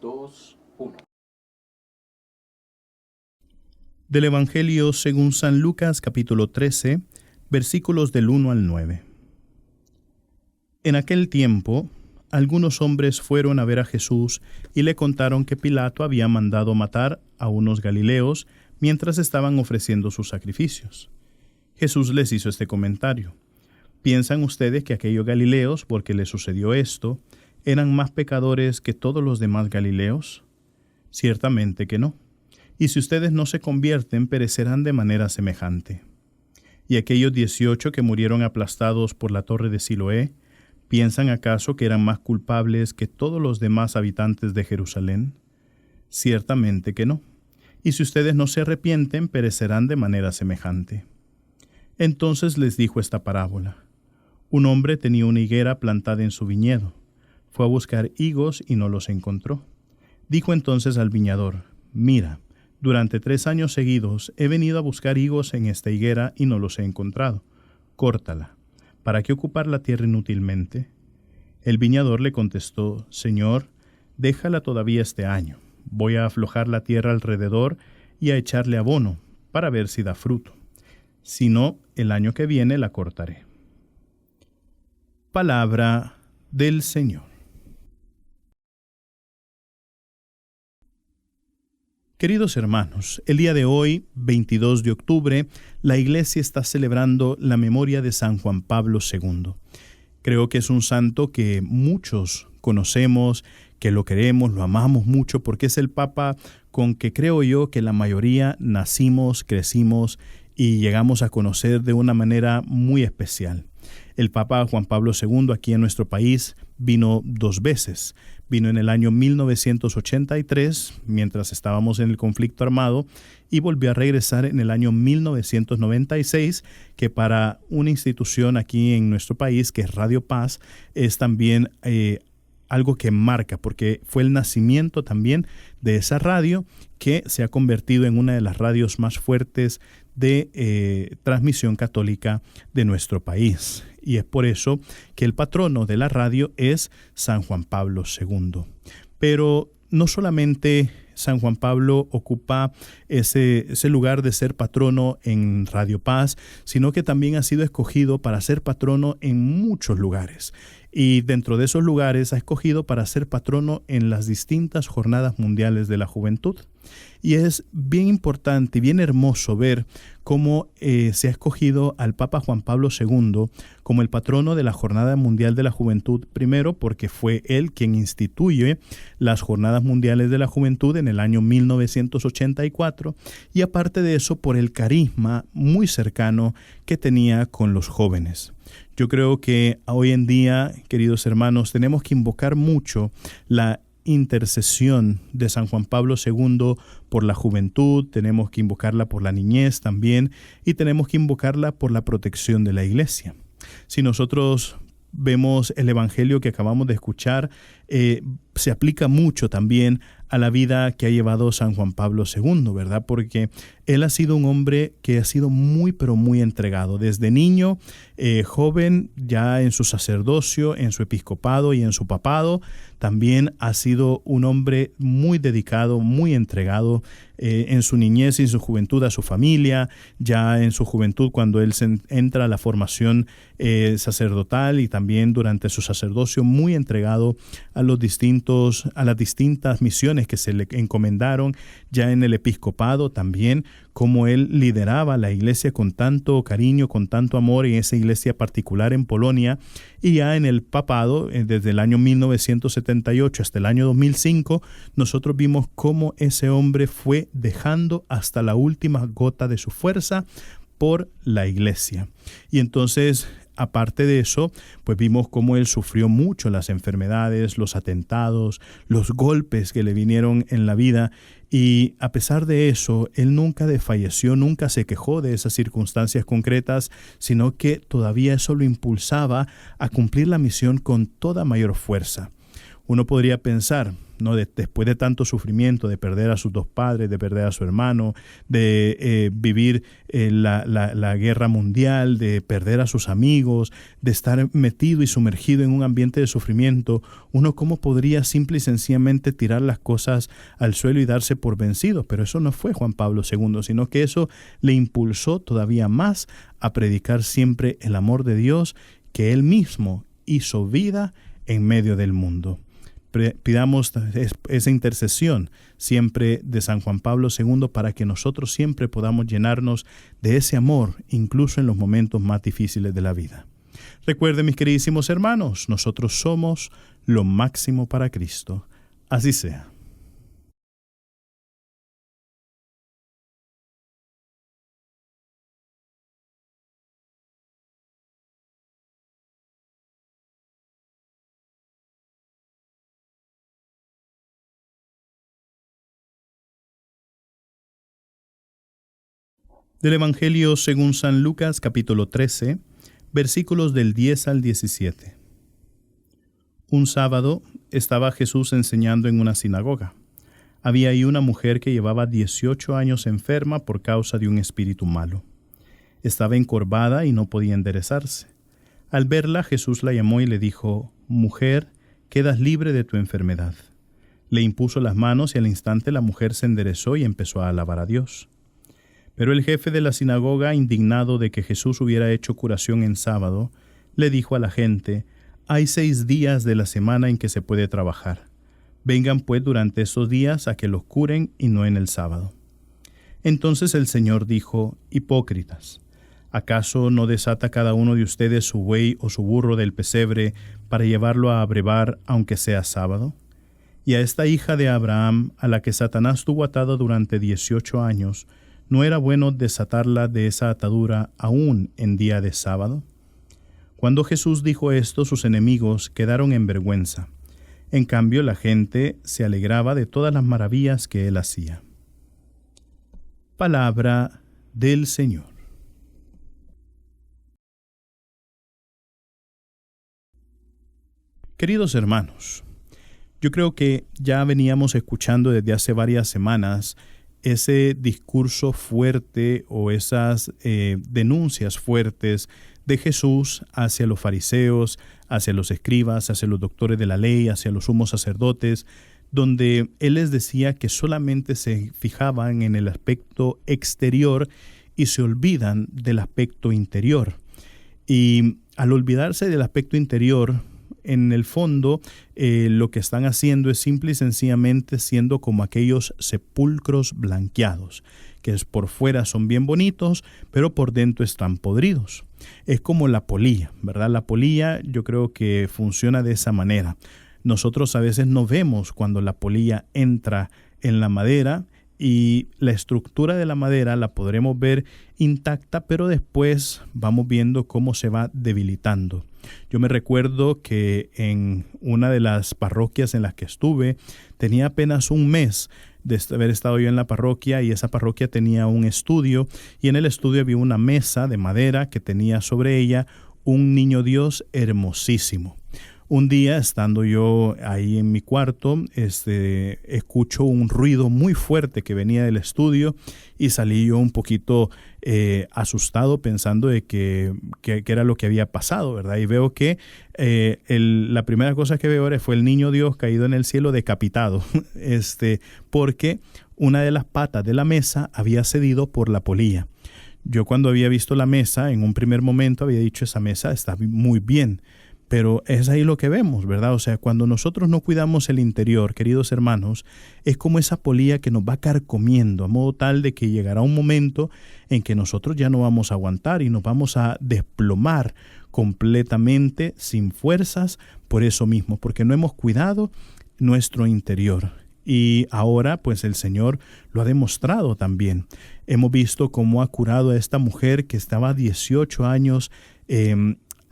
2, 1. Del Evangelio según San Lucas, capítulo 13, versículos del 1 al 9. En aquel tiempo, algunos hombres fueron a ver a Jesús y le contaron que Pilato había mandado matar a unos galileos mientras estaban ofreciendo sus sacrificios. Jesús les hizo este comentario: ¿piensan ustedes que aquellos galileos, porque les sucedió esto, eran más pecadores que todos los demás galileos? Ciertamente que no. Y si ustedes no se convierten, perecerán de manera semejante. Y aquellos 18 que murieron aplastados por la torre de Siloé, ¿piensan acaso que eran más culpables que todos los demás habitantes de Jerusalén? Ciertamente que no. Y si ustedes no se arrepienten, perecerán de manera semejante. Entonces les dijo esta parábola: un hombre tenía una higuera plantada en su viñedo. Fue a buscar higos y no los encontró. Dijo entonces al viñador: mira, durante 3 años seguidos he venido a buscar higos en esta higuera y no los he encontrado. Córtala. ¿Para qué ocupar la tierra inútilmente? El viñador le contestó: Señor, déjala todavía este año. Voy a aflojar la tierra alrededor y a echarle abono para ver si da fruto. Si no, el año que viene la cortaré. Palabra del Señor. Queridos hermanos, el día de hoy, 22 de octubre, la Iglesia está celebrando la memoria de San Juan Pablo II. Creo que es un santo que muchos conocemos, que lo queremos, lo amamos mucho, porque es el Papa con que creo yo que la mayoría nacimos, crecimos y llegamos a conocer de una manera muy especial. El Papa Juan Pablo II aquí en nuestro país vino 2 veces. Vino en el año 1983, mientras estábamos en el conflicto armado, y volvió a regresar en el año 1996, que para una institución aquí en nuestro país, que es Radio Paz, es también algo que marca, porque fue el nacimiento también de esa radio que se ha convertido en una de las radios más fuertes de transmisión católica de nuestro país. Y es por eso que el patrono de la radio es San Juan Pablo II. Pero no solamente San Juan Pablo ocupa ese lugar de ser patrono en Radio Paz, sino que también ha sido escogido para ser patrono en muchos lugares. Y dentro de esos lugares ha escogido para ser patrono en las distintas jornadas mundiales de la juventud. Y es bien importante y bien hermoso ver cómo se ha escogido al Papa Juan Pablo II como el patrono de la Jornada Mundial de la Juventud, primero porque fue él quien instituye las Jornadas Mundiales de la Juventud en el año 1984, y aparte de eso por el carisma muy cercano que tenía con los jóvenes. Yo creo que hoy en día, queridos hermanos, tenemos que invocar mucho la intercesión de San Juan Pablo II por la juventud, tenemos que invocarla por la niñez también, y tenemos que invocarla por la protección de la Iglesia. Si nosotros vemos el Evangelio que acabamos de escuchar, se aplica mucho también a la vida que ha llevado San Juan Pablo II, ¿verdad? Porque él ha sido un hombre que ha sido muy, pero muy entregado. Desde niño, joven, ya en su sacerdocio, en su episcopado y en su papado, también ha sido un hombre muy dedicado, muy entregado en su niñez y en su juventud a su familia, ya en su juventud cuando él entra a la formación sacerdotal, y también durante su sacerdocio muy entregado a las distintas misiones que se le encomendaron, ya en el episcopado también, como él lideraba la iglesia con tanto cariño, con tanto amor en esa iglesia particular en Polonia, y ya en el papado, desde el año 1978 hasta el año 2005, nosotros vimos cómo ese hombre fue dejando hasta la última gota de su fuerza por la iglesia. Y entonces, aparte de eso, pues vimos cómo él sufrió mucho las enfermedades, los atentados, los golpes que le vinieron en la vida, y a pesar de eso, él nunca desfalleció, nunca se quejó de esas circunstancias concretas, sino que todavía eso lo impulsaba a cumplir la misión con toda mayor fuerza. Uno podría pensar, ¿no? Después de tanto sufrimiento, de perder a sus dos padres, de perder a su hermano, de vivir la guerra mundial, de perder a sus amigos, de estar metido y sumergido en un ambiente de sufrimiento, uno cómo podría simple y sencillamente tirar las cosas al suelo y darse por vencido. Pero eso no fue Juan Pablo II, sino que eso le impulsó todavía más a predicar siempre el amor de Dios, que él mismo hizo vida en medio del mundo. Pidamos esa intercesión siempre de San Juan Pablo II para que nosotros siempre podamos llenarnos de ese amor, incluso en los momentos más difíciles de la vida. Recuerden, mis queridísimos hermanos, nosotros somos lo máximo para Cristo. Así sea. Del Evangelio según San Lucas, capítulo 13, versículos del 10 al 17. Un sábado estaba Jesús enseñando en una sinagoga. Había ahí una mujer que llevaba 18 años enferma por causa de un espíritu malo. Estaba encorvada y no podía enderezarse. Al verla, Jesús la llamó y le dijo: «Mujer, quedas libre de tu enfermedad». Le impuso las manos y al instante la mujer se enderezó y empezó a alabar a Dios. Pero el jefe de la sinagoga, indignado de que Jesús hubiera hecho curación en sábado, le dijo a la gente: «Hay 6 días de la semana en que se puede trabajar. Vengan pues durante esos días a que los curen y no en el sábado». Entonces el Señor dijo: «Hipócritas, ¿acaso no desata cada uno de ustedes su buey o su burro del pesebre para llevarlo a abrevar aunque sea sábado? Y a esta hija de Abraham, a la que Satanás tuvo atada durante 18 años, ¿no era bueno desatarla de esa atadura aún en día de sábado?». Cuando Jesús dijo esto, sus enemigos quedaron en vergüenza. En cambio, la gente se alegraba de todas las maravillas que él hacía. Palabra del Señor. Queridos hermanos, yo creo que ya veníamos escuchando desde hace varias semanas ese discurso fuerte o esas denuncias fuertes de Jesús hacia los fariseos, hacia los escribas, hacia los doctores de la ley, hacia los sumos sacerdotes, donde él les decía que solamente se fijaban en el aspecto exterior y se olvidan del aspecto interior. Y al olvidarse del aspecto interior, en el fondo, lo que están haciendo es simple y sencillamente siendo como aquellos sepulcros blanqueados, que por fuera son bien bonitos, pero por dentro están podridos. Es como la polilla, ¿verdad? La polilla yo creo que funciona de esa manera. Nosotros a veces no vemos cuando la polilla entra en la madera y la estructura de la madera la podremos ver intacta, pero después vamos viendo cómo se va debilitando. Yo me recuerdo que en una de las parroquias en las que estuve, tenía apenas un mes de haber estado yo en la parroquia, y esa parroquia tenía un estudio, y en el estudio había una mesa de madera que tenía sobre ella un niño Dios hermosísimo. Un día, estando yo ahí en mi cuarto, escucho un ruido muy fuerte que venía del estudio y salí yo un poquito asustado pensando de que era lo que había pasado, ¿verdad? Y veo que la primera cosa que veo ahora fue el niño Dios caído en el cielo decapitado, porque una de las patas de la mesa había cedido por la polilla. Yo cuando había visto la mesa, en un primer momento había dicho: esa mesa está muy bien. Pero es ahí lo que vemos, ¿verdad? O sea, cuando nosotros no cuidamos el interior, queridos hermanos, es como esa polilla que nos va carcomiendo, a modo tal de que llegará un momento en que nosotros ya no vamos a aguantar y nos vamos a desplomar completamente sin fuerzas por eso mismo, porque no hemos cuidado nuestro interior. Y ahora, pues el Señor lo ha demostrado también. Hemos visto cómo ha curado a esta mujer que estaba 18 años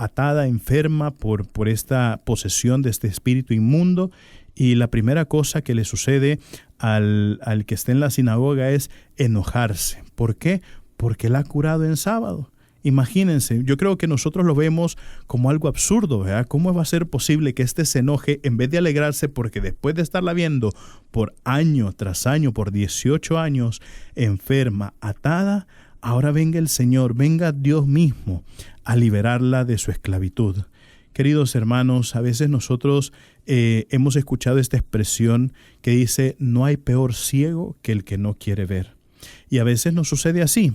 atada, enferma por esta posesión de este espíritu inmundo, y la primera cosa que le sucede al que está en la sinagoga es enojarse. ¿Por qué? Porque la ha curado en sábado. Imagínense, yo creo que nosotros lo vemos como algo absurdo, ¿verdad? ¿Cómo va a ser posible que éste se enoje en vez de alegrarse porque después de estarla viendo por año tras año, por 18 años, enferma, atada, ahora venga el Señor, venga Dios mismo a liberarla de su esclavitud? Queridos hermanos, a veces nosotros hemos escuchado esta expresión que dice, no hay peor ciego que el que no quiere ver. Y a veces nos sucede así,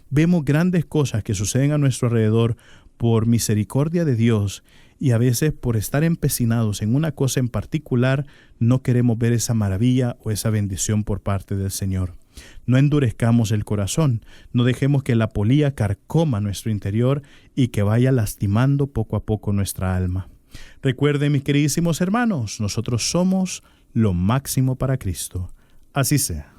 Vemos grandes cosas que suceden a nuestro alrededor por misericordia de Dios y a veces por estar empecinados en una cosa en particular no queremos ver esa maravilla o esa bendición por parte del Señor. No endurezcamos el corazón, no dejemos que la polía carcoma nuestro interior y que vaya lastimando poco a poco nuestra alma. Recuerden, mis queridísimos hermanos, nosotros somos lo máximo para Cristo. Así sea.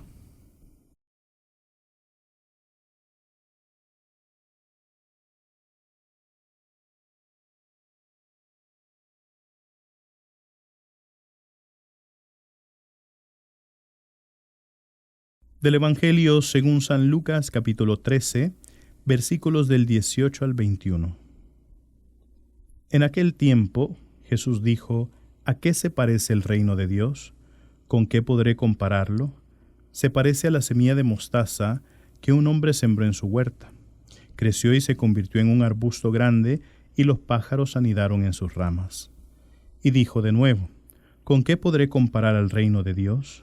Del Evangelio según San Lucas, capítulo 13, versículos del 18 al 21. En aquel tiempo, Jesús dijo, ¿a qué se parece el reino de Dios? ¿Con qué podré compararlo? Se parece a la semilla de mostaza que un hombre sembró en su huerta. Creció y se convirtió en un arbusto grande, y los pájaros anidaron en sus ramas. Y dijo de nuevo, ¿con qué podré comparar al reino de Dios?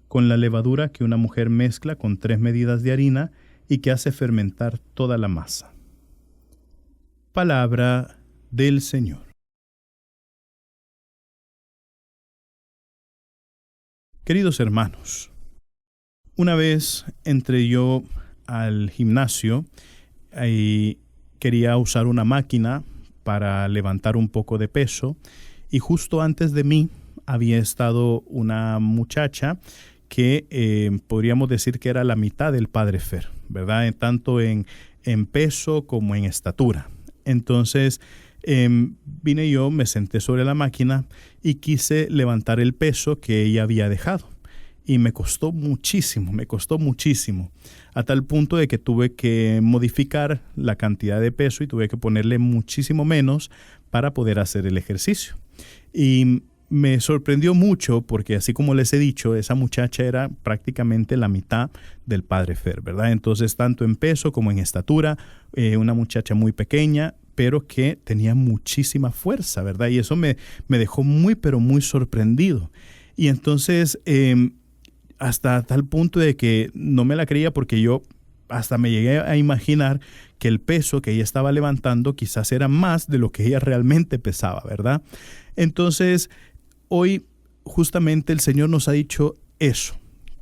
Con la levadura que una mujer mezcla con 3 medidas de harina y que hace fermentar toda la masa. Palabra del Señor. Queridos hermanos, una vez entré yo al gimnasio y quería usar una máquina para levantar un poco de peso, y justo antes de mí había estado una muchacha que podríamos decir que era la mitad del Padre Fer, ¿verdad? Tanto en peso como en estatura. Entonces vine yo, me senté sobre la máquina y quise levantar el peso que ella había dejado. Y me costó muchísimo, a tal punto de que tuve que modificar la cantidad de peso y tuve que ponerle muchísimo menos para poder hacer el ejercicio. Y me sorprendió mucho porque, así como les he dicho, esa muchacha era prácticamente la mitad del Padre Fer, ¿verdad? Entonces, tanto en peso como en estatura, una muchacha muy pequeña, pero que tenía muchísima fuerza, ¿verdad? Y eso me dejó muy, pero muy sorprendido. Y entonces, hasta tal punto de que no me la creía, porque yo hasta me llegué a imaginar que el peso que ella estaba levantando quizás era más de lo que ella realmente pesaba, ¿verdad? Entonces, hoy justamente el Señor nos ha dicho eso,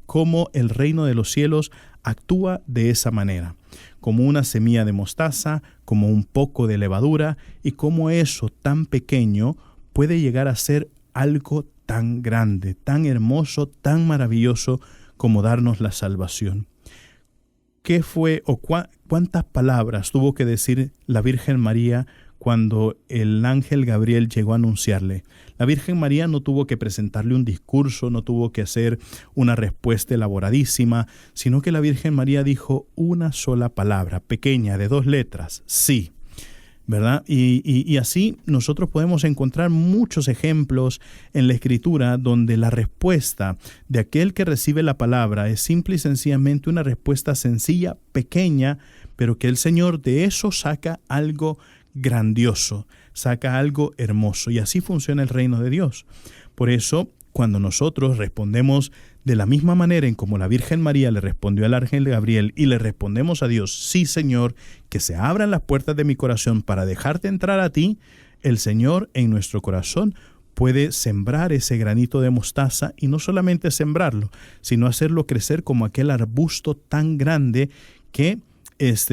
cómo el reino de los cielos actúa de esa manera, como una semilla de mostaza, como un poco de levadura, y cómo eso tan pequeño puede llegar a ser algo tan grande, tan hermoso, tan maravilloso como darnos la salvación. ¿Qué fue o cuántas palabras tuvo que decir la Virgen María cuando el ángel Gabriel llegó a anunciarle? La Virgen María no tuvo que presentarle un discurso, no tuvo que hacer una respuesta elaboradísima, sino que la Virgen María dijo una sola palabra, pequeña, de 2 letras, sí, ¿verdad? Y así nosotros podemos encontrar muchos ejemplos en la Escritura donde la respuesta de aquel que recibe la palabra es simple y sencillamente una respuesta sencilla, pequeña, pero que el Señor de eso saca algo grandioso, saca algo hermoso, y así funciona el reino de Dios. Por eso, cuando nosotros respondemos de la misma manera en como la Virgen María le respondió al ángel Gabriel y le respondemos a Dios, sí Señor, que se abran las puertas de mi corazón para dejarte entrar a ti, el Señor en nuestro corazón puede sembrar ese granito de mostaza, y no solamente sembrarlo, sino hacerlo crecer como aquel arbusto tan grande que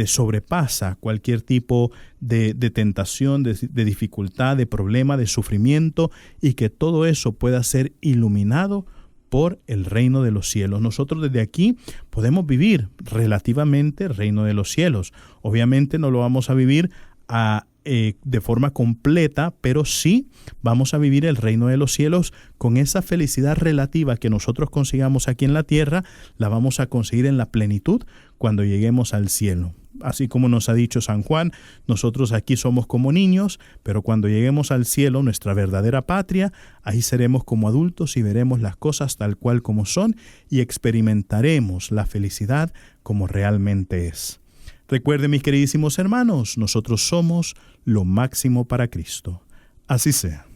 sobrepasa cualquier tipo de tentación, de dificultad, de problema, de sufrimiento, y que todo eso pueda ser iluminado por el reino de los cielos. Nosotros desde aquí podemos vivir relativamente el reino de los cielos. Obviamente no lo vamos a vivir de forma completa, pero sí vamos a vivir el reino de los cielos con esa felicidad relativa que nosotros consigamos aquí en la tierra, la vamos a conseguir en la plenitud cuando lleguemos al cielo. así como nos ha dicho San Juan, nosotros aquí somos como niños, pero cuando lleguemos al cielo, nuestra verdadera patria, ahí seremos como adultos y veremos las cosas tal cual como son y experimentaremos la felicidad como realmente es. Recuerden, mis queridísimos hermanos, nosotros somos lo máximo para Cristo. Así sea.